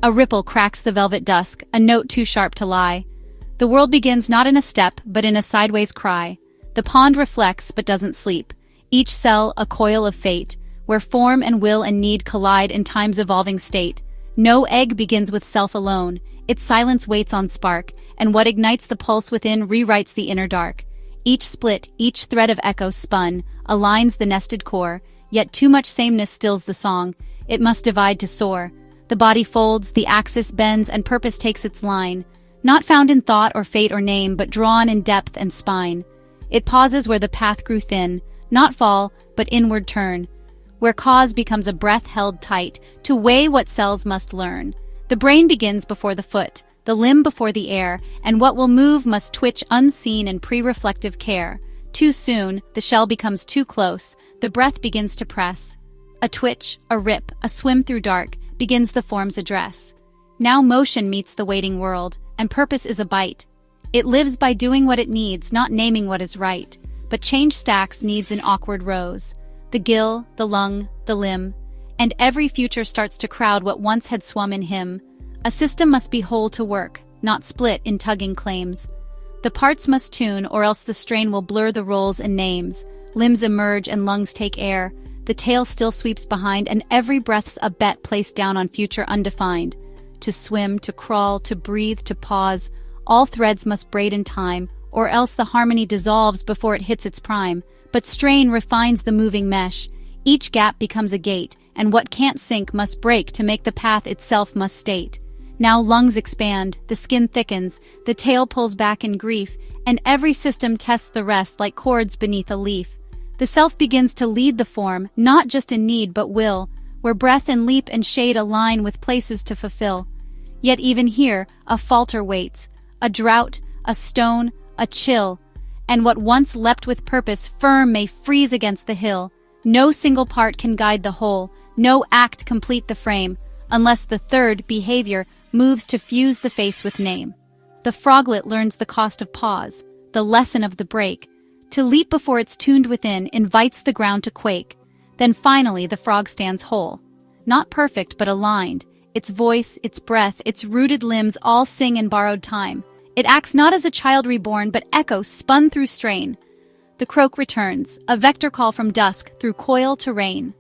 A ripple cracks the velvet dusk, a note too sharp to lie. The world begins not in a step, but in a sideways cry. The pond reflects, but doesn't sleep. Each cell a coil of fate, where form and will and need collide in time's evolving state. No egg begins with self alone. Its silence waits on spark, and what ignites the pulse within rewrites the inner dark. Each split, each thread of echo spun, aligns the nested core, yet too much sameness stills the song. It must divide to soar. The body folds, the axis bends, and purpose takes its line. Not found in thought or fate or name, but drawn in depth and spine. It pauses where the path grew thin, not fall, but inward turn. Where cause becomes a breath held tight, to weigh what cells must learn. The brain begins before the foot, the limb before the air, and what will move must twitch unseen in pre-reflective care. Too soon, the shell becomes too close, the breath begins to press. A twitch, a rip, a swim through dark, begins the form's address. Now motion meets the waiting world, and purpose is a bite. It lives by doing what it needs, not naming what is right. But change stacks needs in awkward rows. The gill, the lung, the limb, and every future starts to crowd what once had swum in him. A system must be whole to work, not split in tugging claims. The parts must tune, or else the strain will blur the roles and names. Limbs emerge and lungs take air. The tail still sweeps behind, and every breath's a bet placed down on future undefined. To swim, to crawl, to breathe, to pause, all threads must braid in time, or else the harmony dissolves before it hits its prime. But strain refines the moving mesh. Each gap becomes a gate, and what can't sink must break to make the path itself must state. Now lungs expand, the skin thickens, the tail pulls back in grief, and every system tests the rest like chords beneath a leaf. The self begins to lead the form, not just in need but will, where breath and leap and shade align with places to fulfill. Yet even here, a falter waits, a drought, a stone, a chill, and what once leapt with purpose firm may freeze against the hill. No single part can guide the whole, no act complete the frame, unless the third, behavior, moves to fuse the face with name. The froglet learns the cost of pause, the lesson of the break. To leap before it's tuned within invites the ground to quake. Then finally the frog stands whole. Not perfect but aligned. Its voice, its breath, its rooted limbs all sing in borrowed time. It acts not as a child reborn but echo spun through strain. The croak returns, a vector call from dusk through coil to rain.